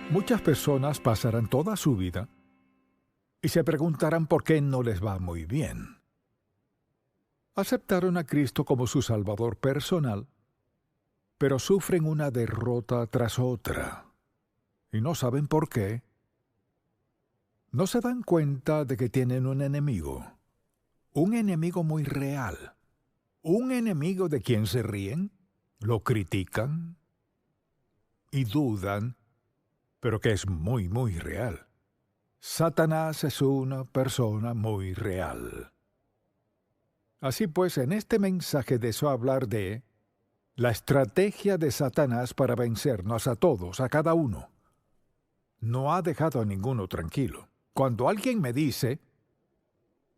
Muchas personas pasarán toda su vida y se preguntarán por qué no les va muy bien. Aceptaron a Cristo como su Salvador personal, pero sufren una derrota tras otra y no saben por qué. No se dan cuenta de que tienen un enemigo muy real, un enemigo de quien se ríen, lo critican y dudan, pero que es muy, muy real. Satanás es una persona muy real. Así pues, en este mensaje deseo hablar de la estrategia de Satanás para vencernos a todos, a cada uno. No ha dejado a ninguno tranquilo. Cuando alguien me dice,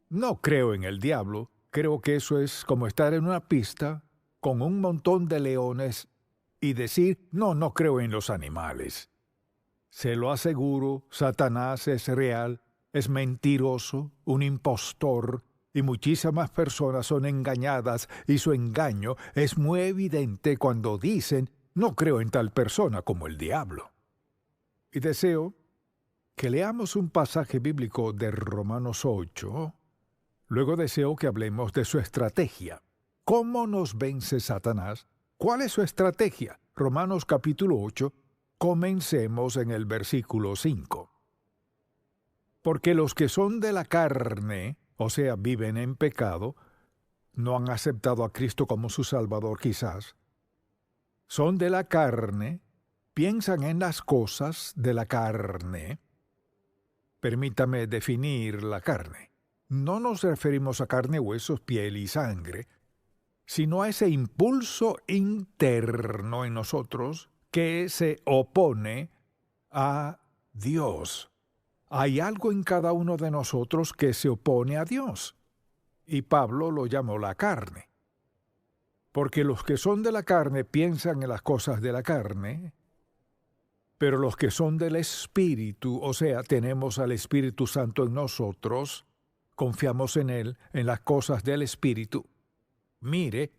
no creo en el diablo, creo que eso es como estar en una pista con un montón de leones y decir, no creo en los animales. Se lo aseguro, Satanás es real, es mentiroso, un impostor, y muchísimas personas son engañadas, y su engaño es muy evidente cuando dicen, no creo en tal persona como el diablo. Y deseo que leamos un pasaje bíblico de Romanos 8. Luego deseo que hablemos de su estrategia. ¿Cómo nos vence Satanás? ¿Cuál es su estrategia? Romanos capítulo 8. Comencemos en el versículo 5. Porque los que son de la carne, o sea, viven en pecado, no han aceptado a Cristo como su Salvador quizás, son de la carne, piensan en las cosas de la carne. Permítame definir la carne. No nos referimos a carne, huesos, piel y sangre, sino a ese impulso interno en nosotros que se opone a Dios. Hay algo en cada uno de nosotros que se opone a Dios, y Pablo lo llamó la carne. Porque los que son de la carne piensan en las cosas de la carne, pero los que son del Espíritu, o sea, tenemos al Espíritu Santo en nosotros, confiamos en Él, en las cosas del Espíritu. Mire,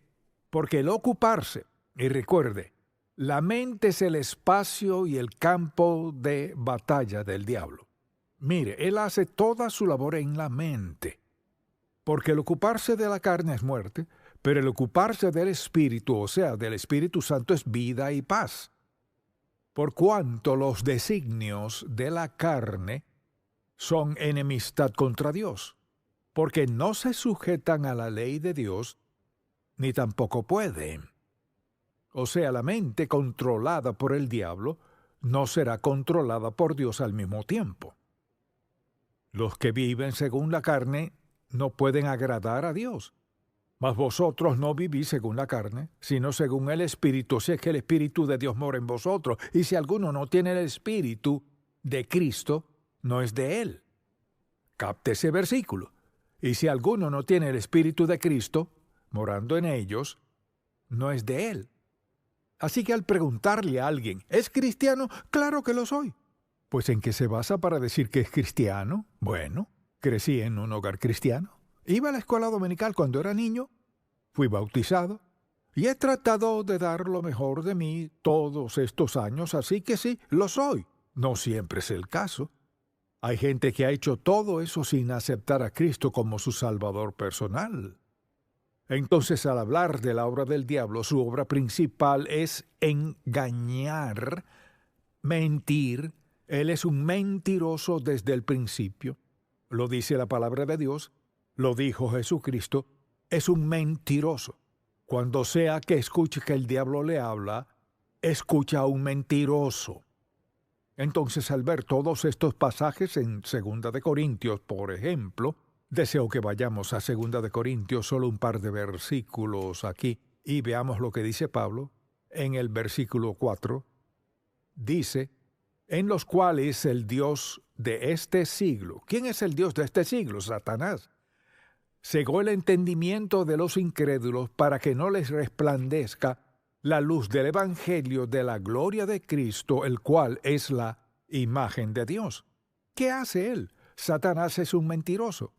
porque el ocuparse, y recuerde, la mente es el espacio y el campo de batalla del diablo. Mire, él hace toda su labor en la mente. Porque el ocuparse de la carne es muerte, pero el ocuparse del Espíritu, o sea, del Espíritu Santo, es vida y paz. Por cuanto los designios de la carne son enemistad contra Dios, porque no se sujetan a la ley de Dios, ni tampoco pueden. O sea, la mente controlada por el diablo no será controlada por Dios al mismo tiempo. Los que viven según la carne no pueden agradar a Dios. Mas vosotros no vivís según la carne, sino según el Espíritu, si es que el Espíritu de Dios mora en vosotros. Y si alguno no tiene el Espíritu de Cristo, no es de él. Capte ese versículo. Y si alguno no tiene el Espíritu de Cristo, morando en ellos, no es de él. Así que al preguntarle a alguien, ¿es cristiano? Claro que lo soy. Pues ¿en qué se basa para decir que es cristiano? Bueno, crecí en un hogar cristiano. Iba a la escuela dominical cuando era niño, fui bautizado y he tratado de dar lo mejor de mí todos estos años, así que sí, lo soy. No siempre es el caso. Hay gente que ha hecho todo eso sin aceptar a Cristo como su Salvador personal. Entonces, al hablar de la obra del diablo, su obra principal es engañar, mentir. Él es un mentiroso desde el principio. Lo dice la palabra de Dios, lo dijo Jesucristo, es un mentiroso. Cuando sea que escuche que el diablo le habla, escucha a un mentiroso. Entonces, al ver todos estos pasajes en 2 de Corintios, por ejemplo, deseo que vayamos a 2 de Corintios, solo un par de versículos aquí, y veamos lo que dice Pablo. En el versículo 4, dice, en los cuales el Dios de este siglo, ¿quién es el Dios de este siglo? Satanás. Cegó el entendimiento de los incrédulos para que no les resplandezca la luz del Evangelio de la gloria de Cristo, el cual es la imagen de Dios. ¿Qué hace él? Satanás es un mentiroso.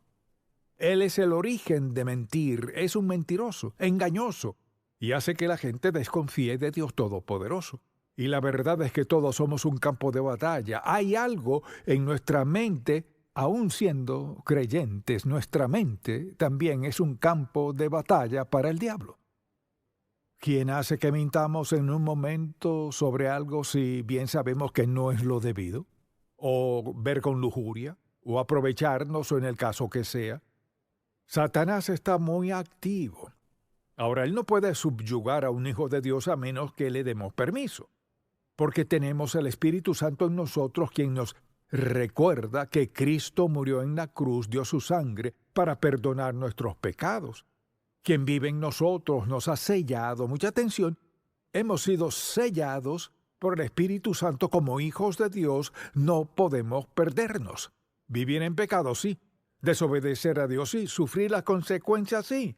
Él es el origen de mentir, es un mentiroso, engañoso, y hace que la gente desconfíe de Dios Todopoderoso. Y la verdad es que todos somos un campo de batalla. Hay algo en nuestra mente, aun siendo creyentes, nuestra mente también es un campo de batalla para el diablo. ¿Quién hace que mintamos en un momento sobre algo si bien sabemos que no es lo debido? ¿O ver con lujuria? ¿O aprovecharnos o en el caso que sea? Satanás está muy activo. Ahora, él no puede subyugar a un hijo de Dios a menos que le demos permiso, porque tenemos el Espíritu Santo en nosotros quien nos recuerda que Cristo murió en la cruz, dio su sangre para perdonar nuestros pecados. Quien vive en nosotros nos ha sellado. Mucha atención, hemos sido sellados por el Espíritu Santo como hijos de Dios. No podemos perdernos. Vivir en pecado, sí. Desobedecer a Dios, sí. Sufrir las consecuencias, sí.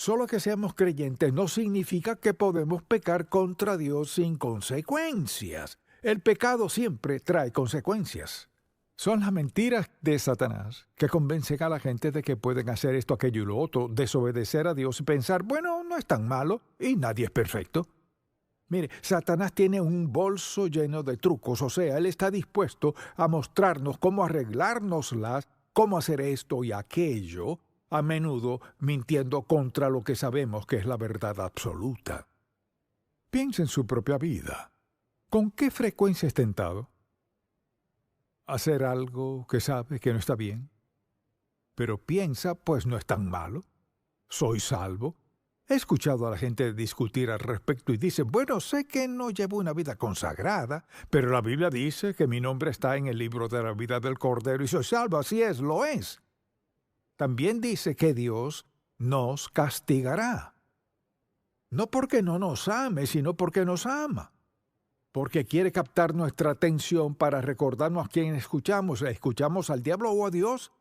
Solo que seamos creyentes no significa que podemos pecar contra Dios sin consecuencias. El pecado siempre trae consecuencias. Son las mentiras de Satanás que convencen a la gente de que pueden hacer esto, aquello y lo otro, desobedecer a Dios y pensar, bueno, no es tan malo y nadie es perfecto. Mire, Satanás tiene un bolso lleno de trucos, o sea, él está dispuesto a mostrarnos cómo arreglárnoslas, cómo hacer esto y aquello, a menudo mintiendo contra lo que sabemos que es la verdad absoluta. Piensa en su propia vida. ¿Con qué frecuencia es tentado? Hacer algo que sabe que no está bien. Pero piensa, pues no es tan malo. Soy salvo. He escuchado a la gente discutir al respecto y dice, bueno, sé que no llevo una vida consagrada, pero la Biblia dice que mi nombre está en el libro de la vida del Cordero y soy salvo. Así es, lo es. También dice que Dios nos castigará. No porque no nos ame, sino porque nos ama. Porque quiere captar nuestra atención para recordarnos a quién escuchamos. ¿Escuchamos al diablo o a Dios?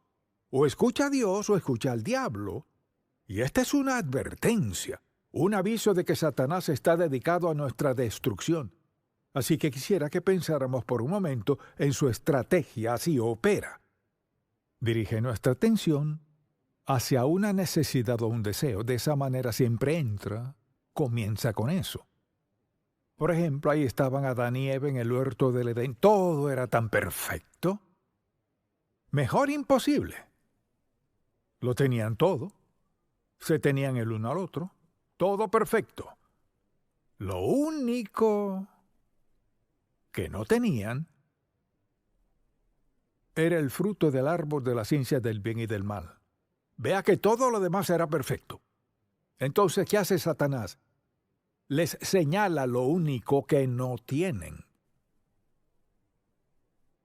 O escucha a Dios o escucha al diablo. Y esta es una advertencia, un aviso de que Satanás está dedicado a nuestra destrucción. Así que quisiera que pensáramos por un momento en su estrategia, así opera. Dirige nuestra atención hacia una necesidad o un deseo. De esa manera siempre entra, comienza con eso. Por ejemplo, ahí estaban Adán y Eva en el huerto del Edén. Todo era tan perfecto. Mejor imposible. Lo tenían todo. Se tenían el uno al otro. Todo perfecto. Lo único que no tenían era el fruto del árbol de la ciencia del bien y del mal. Vea que todo lo demás era perfecto. Entonces, ¿qué hace Satanás? Les señala lo único que no tienen.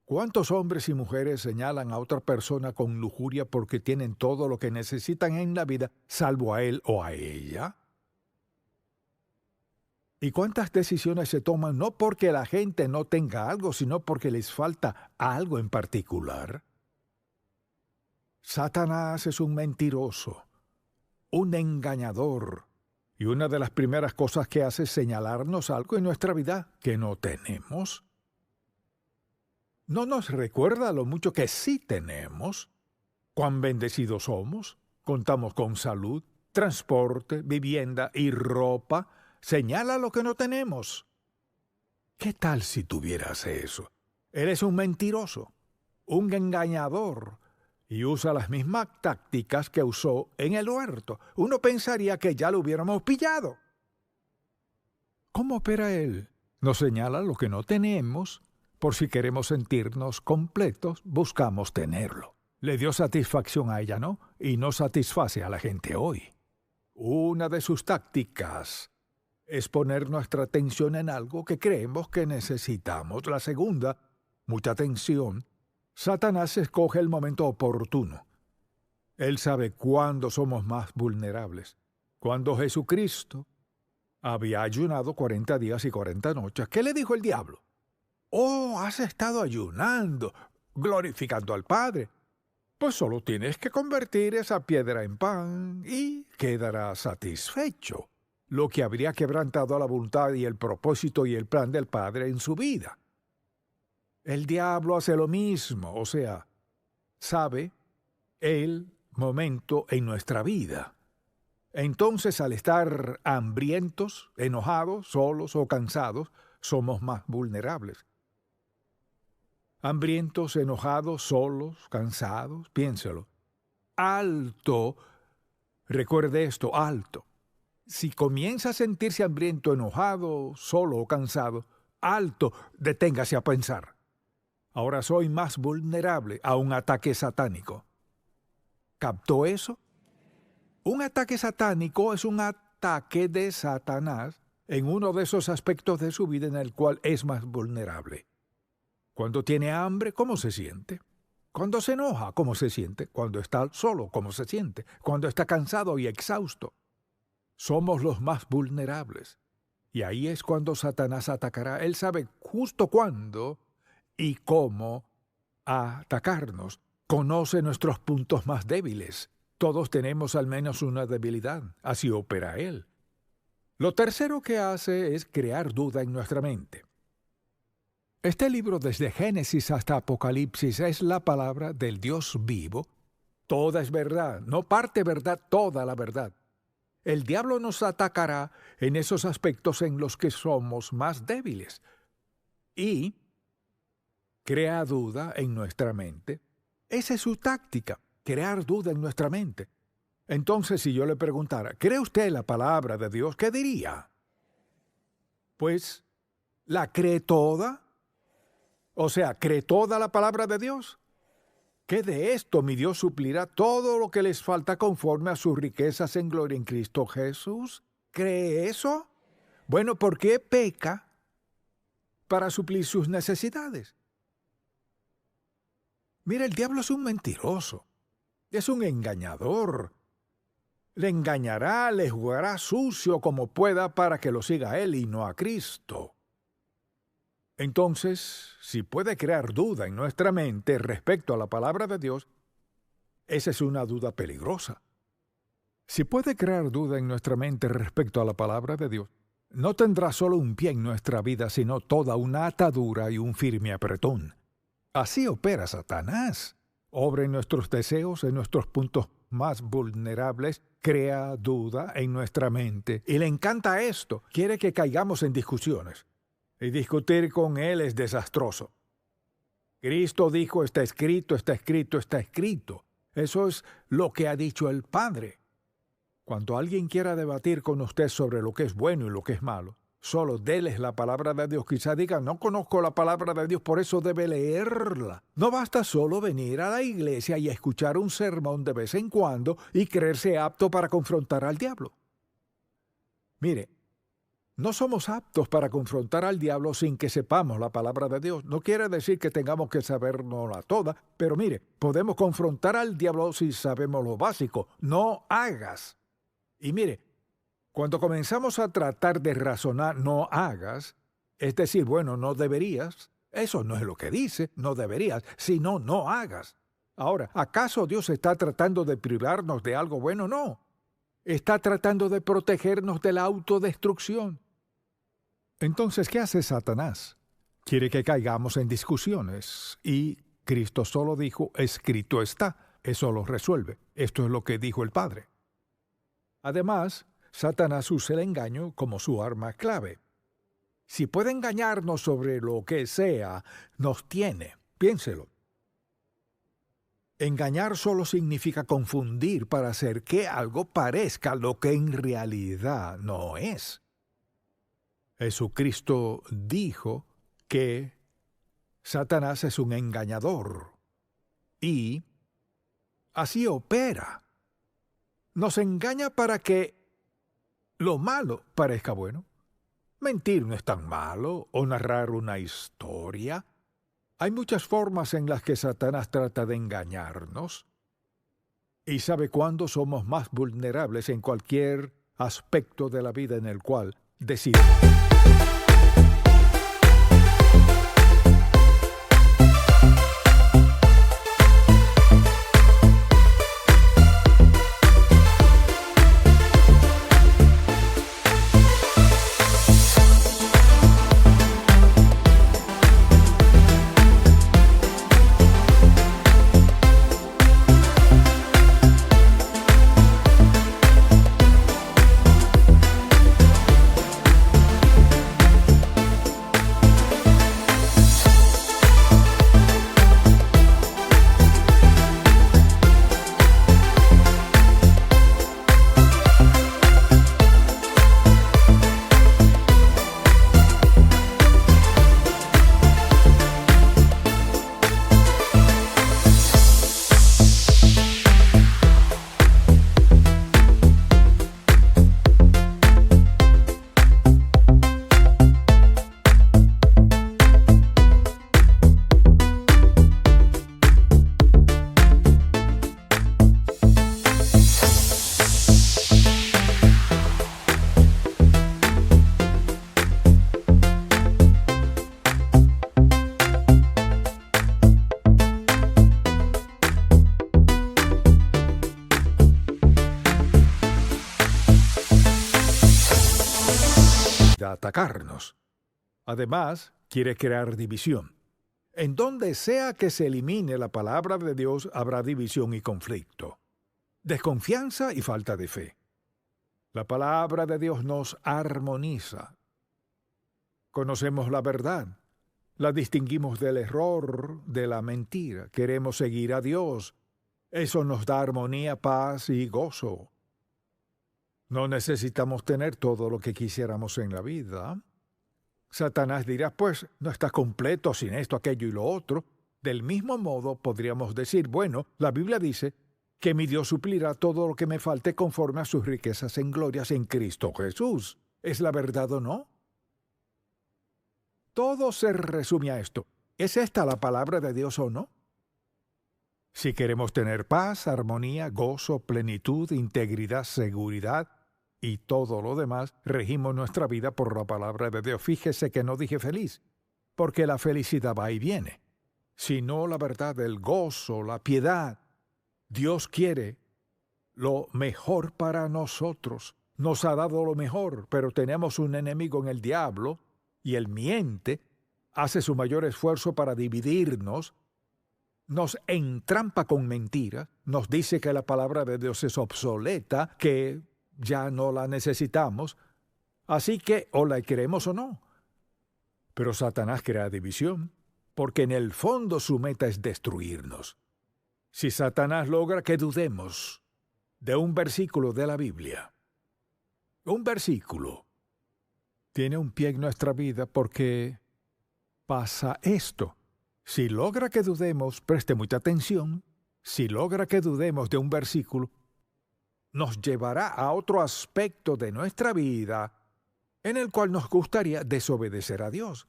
¿Cuántos hombres y mujeres señalan a otra persona con lujuria porque tienen todo lo que necesitan en la vida, salvo a él o a ella? ¿Y cuántas decisiones se toman no porque la gente no tenga algo, sino porque les falta algo en particular? Satanás es un mentiroso, un engañador, y una de las primeras cosas que hace es señalarnos algo en nuestra vida que no tenemos. No nos recuerda lo mucho que sí tenemos, cuán bendecidos somos, contamos con salud, transporte, vivienda y ropa. Señala lo que no tenemos. ¿Qué tal si tuvieras eso? Eres un mentiroso, un engañador, y usa las mismas tácticas que usó en el huerto. Uno pensaría que ya lo hubiéramos pillado. ¿Cómo opera él? Nos señala lo que no tenemos. Por si queremos sentirnos completos, buscamos tenerlo. Le dio satisfacción a ella, ¿no? Y no satisface a la gente hoy. Una de sus tácticas es poner nuestra atención en algo que creemos que necesitamos. La segunda, mucha atención. Satanás escoge el momento oportuno. Él sabe cuándo somos más vulnerables. Cuando Jesucristo había ayunado 40 días y 40 noches, ¿qué le dijo el diablo? Oh, has estado ayunando, glorificando al Padre. Pues solo tienes que convertir esa piedra en pan y quedarás satisfecho. Lo que habría quebrantado la voluntad y el propósito y el plan del Padre en su vida. El diablo hace lo mismo, o sea, sabe el momento en nuestra vida. Entonces, al estar hambrientos, enojados, solos o cansados, somos más vulnerables. Hambrientos, enojados, solos, cansados, piénselo. Alto, recuerde esto, alto. Si comienza a sentirse hambriento, enojado, solo o cansado, alto, deténgase a pensar. Ahora soy más vulnerable a un ataque satánico. ¿Captó eso? Un ataque satánico es un ataque de Satanás en uno de esos aspectos de su vida en el cual es más vulnerable. Cuando tiene hambre, ¿cómo se siente? Cuando se enoja, ¿cómo se siente? Cuando está solo, ¿cómo se siente? Cuando está cansado y exhausto. Somos los más vulnerables. Y ahí es cuando Satanás atacará. Él sabe justo cuándo y cómo atacarnos. Conoce nuestros puntos más débiles. Todos tenemos al menos una debilidad. Así opera él. Lo tercero que hace es crear duda en nuestra mente. Este libro, desde Génesis hasta Apocalipsis, es la palabra del Dios vivo. Toda es verdad, no parte verdad, toda la verdad. El diablo nos atacará en esos aspectos en los que somos más débiles. Y crea duda en nuestra mente. Esa es su táctica, crear duda en nuestra mente. Entonces, si yo le preguntara, ¿cree usted la palabra de Dios? ¿Qué diría? Pues, ¿la cree toda? O sea, ¿cree toda la palabra de Dios? ¿Qué de esto mi Dios suplirá todo lo que les falta conforme a sus riquezas en gloria en Cristo Jesús? ¿Cree eso? Bueno, ¿por qué peca para suplir sus necesidades? Mira, el diablo es un mentiroso, es un engañador. Le engañará, le jugará sucio como pueda para que lo siga a él y no a Cristo. Entonces, si puede crear duda en nuestra mente respecto a la palabra de Dios, esa es una duda peligrosa. Si puede crear duda en nuestra mente respecto a la palabra de Dios, no tendrá solo un pie en nuestra vida, sino toda una atadura y un firme apretón. Así opera Satanás. Obra en nuestros deseos, en nuestros puntos más vulnerables, crea duda en nuestra mente. Y le encanta esto. Quiere que caigamos en discusiones. Y discutir con él es desastroso. Cristo dijo, está escrito, está escrito, está escrito. Eso es lo que ha dicho el Padre. Cuando alguien quiera debatir con usted sobre lo que es bueno y lo que es malo, solo déles la palabra de Dios. Quizá diga, no conozco la palabra de Dios, por eso debe leerla. No basta solo venir a la iglesia y escuchar un sermón de vez en cuando y creerse apto para confrontar al diablo. Mire, no somos aptos para confrontar al diablo sin que sepamos la palabra de Dios. No quiere decir que tengamos que sabernosla toda, pero mire, podemos confrontar al diablo si sabemos lo básico. No hagas. Y mire, cuando comenzamos a tratar de razonar no hagas, es decir, bueno, no deberías, eso no es lo que dice, no deberías, sino no hagas. Ahora, ¿acaso Dios está tratando de privarnos de algo bueno? No. Está tratando de protegernos de la autodestrucción. Entonces, ¿qué hace Satanás? Quiere que caigamos en discusiones. Y Cristo solo dijo, escrito está. Eso lo resuelve. Esto es lo que dijo el Padre. Además, Satanás usa el engaño como su arma clave. Si puede engañarnos sobre lo que sea, nos tiene. Piénselo. Engañar solo significa confundir para hacer que algo parezca lo que en realidad no es. Jesucristo dijo que Satanás es un engañador y así opera. Nos engaña para que lo malo parezca bueno. Mentir no es tan malo, o narrar una historia. Hay muchas formas en las que Satanás trata de engañarnos. ¿Y sabe cuándo somos más vulnerables en cualquier aspecto de la vida en el cual decidimos? pueda atacarnos. Además, quiere crear división. En donde sea que se elimine la palabra de Dios, habrá división y conflicto, desconfianza y falta de fe. La palabra de Dios nos armoniza. Conocemos la verdad, la distinguimos del error, de la mentira. Queremos seguir a Dios. Eso nos da armonía, paz y gozo. No necesitamos tener todo lo que quisiéramos en la vida. Satanás dirá, pues, no está completo sin esto, aquello y lo otro. Del mismo modo, podríamos decir, bueno, la Biblia dice que mi Dios suplirá todo lo que me falte conforme a sus riquezas en glorias en Cristo Jesús. ¿Es la verdad o no? Todo se resume a esto. ¿Es esta la palabra de Dios o no? Si queremos tener paz, armonía, gozo, plenitud, integridad, seguridad y todo lo demás, regimos nuestra vida por la palabra de Dios. Fíjese que no dije feliz, porque la felicidad va y viene, sino la verdad, el gozo, la piedad. Dios quiere lo mejor para nosotros. Nos ha dado lo mejor, pero tenemos un enemigo en el diablo, y él miente, hace su mayor esfuerzo para dividirnos, nos entrampa con mentiras, nos dice que la palabra de Dios es obsoleta, que ya no la necesitamos, así que o la queremos o no. Pero Satanás crea división, porque en el fondo su meta es destruirnos. Si Satanás logra que dudemos de un versículo de la Biblia, un versículo tiene un pie en nuestra vida porque pasa esto. Si logra que dudemos, preste mucha atención, si logra que dudemos de un versículo, nos llevará a otro aspecto de nuestra vida en el cual nos gustaría desobedecer a Dios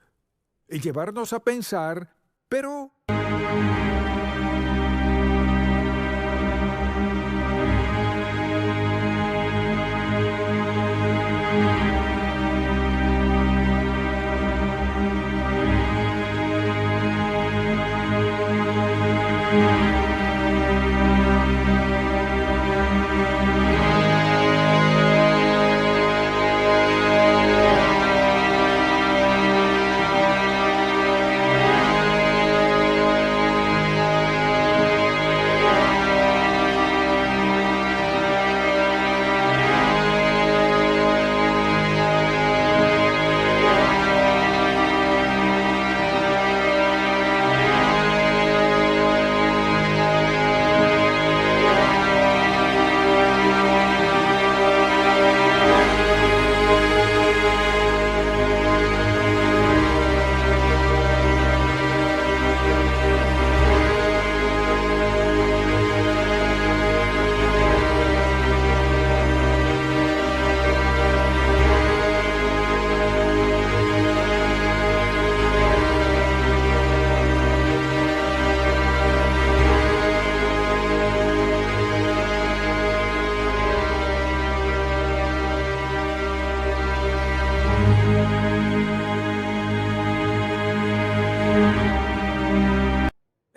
y llevarnos a pensar, pero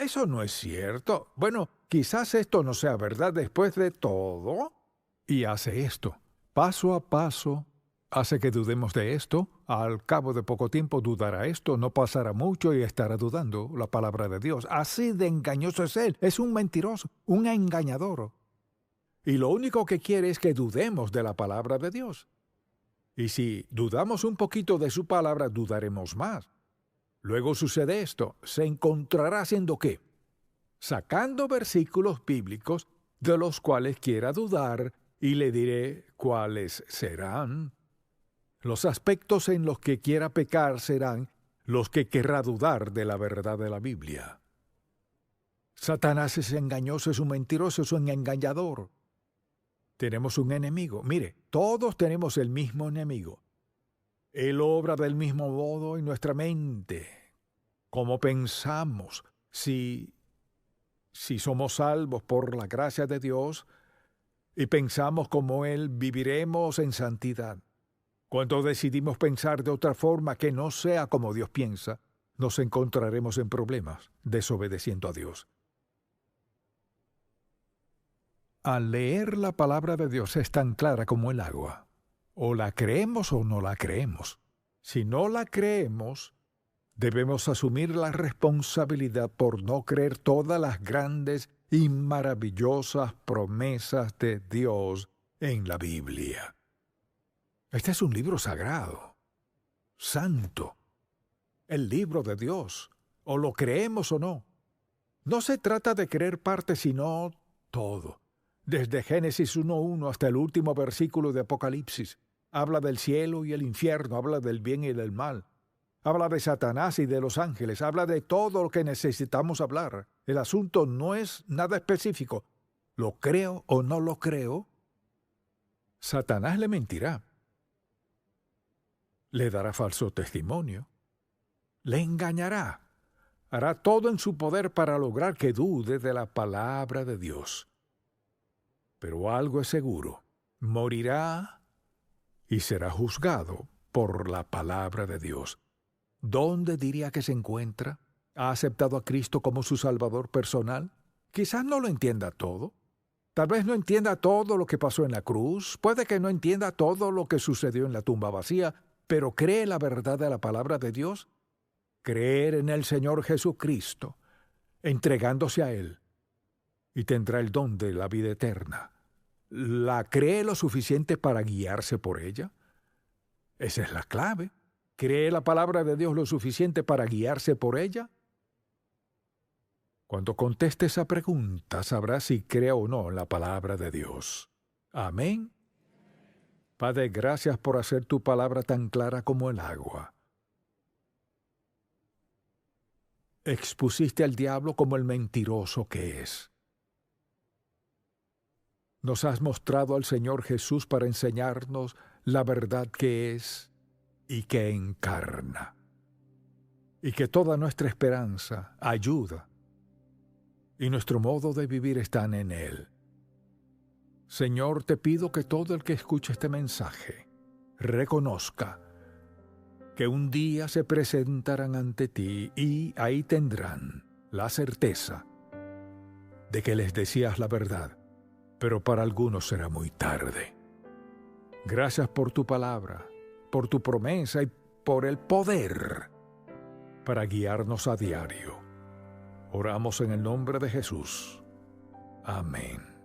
eso no es cierto. Bueno, quizás esto no sea verdad después de todo. Y hace esto, paso a paso, hace que dudemos de esto. Al cabo de poco tiempo dudará esto, no pasará mucho y estará dudando la palabra de Dios. Así de engañoso es él. Es un mentiroso, un engañador. Y lo único que quiere es que dudemos de la palabra de Dios. Y si dudamos un poquito de su palabra, dudaremos más. Luego sucede esto, se encontrará haciendo ¿qué? Sacando versículos bíblicos de los cuales quiera dudar y le diré cuáles serán. Los aspectos en los que quiera pecar serán los que querrá dudar de la verdad de la Biblia. Satanás es engañoso, es un mentiroso, es un engañador. Tenemos un enemigo. Mire, todos tenemos el mismo enemigo. Él obra del mismo modo en nuestra mente. Cómo pensamos, si somos salvos por la gracia de Dios y pensamos como Él, viviremos en santidad. Cuando decidimos pensar de otra forma que no sea como Dios piensa, nos encontraremos en problemas, desobedeciendo a Dios. Al leer la palabra de Dios es tan clara como el agua. O la creemos o no la creemos. Si no la creemos, debemos asumir la responsabilidad por no creer todas las grandes y maravillosas promesas de Dios en la Biblia. Este es un libro sagrado, santo, el libro de Dios, o lo creemos o no. No se trata de creer parte, sino todo. Desde Génesis 1:1 hasta el último versículo de Apocalipsis, habla del cielo y el infierno, habla del bien y del mal. Habla de Satanás y de los ángeles, habla de todo lo que necesitamos hablar. El asunto no es nada específico. ¿Lo creo o no lo creo? Satanás le mentirá. Le dará falso testimonio. Le engañará. Hará todo en su poder para lograr que dude de la palabra de Dios. Pero algo es seguro. Morirá y será juzgado por la palabra de Dios. ¿Dónde diría que se encuentra? ¿Ha aceptado a Cristo como su Salvador personal? Quizás no lo entienda todo. Tal vez no entienda todo lo que pasó en la cruz. Puede que no entienda todo lo que sucedió en la tumba vacía, pero cree la verdad de la palabra de Dios. Creer en el Señor Jesucristo, entregándose a Él, y tendrá el don de la vida eterna. ¿La cree lo suficiente para guiarse por ella? Esa es la clave. ¿Cree la palabra de Dios lo suficiente para guiarse por ella? Cuando conteste esa pregunta, sabrá si cree o no en la palabra de Dios. Amén. Padre, gracias por hacer tu palabra tan clara como el agua. Expusiste al diablo como el mentiroso que es. Nos has mostrado al Señor Jesús para enseñarnos la verdad que es y que encarna. Y que toda nuestra esperanza, ayuda y nuestro modo de vivir están en Él. Señor, te pido que todo el que escuche este mensaje reconozca que un día se presentarán ante ti y ahí tendrán la certeza de que les decías la verdad, pero para algunos será muy tarde. Gracias por tu palabra, por tu promesa y por el poder para guiarnos a diario. Oramos en el nombre de Jesús. Amén.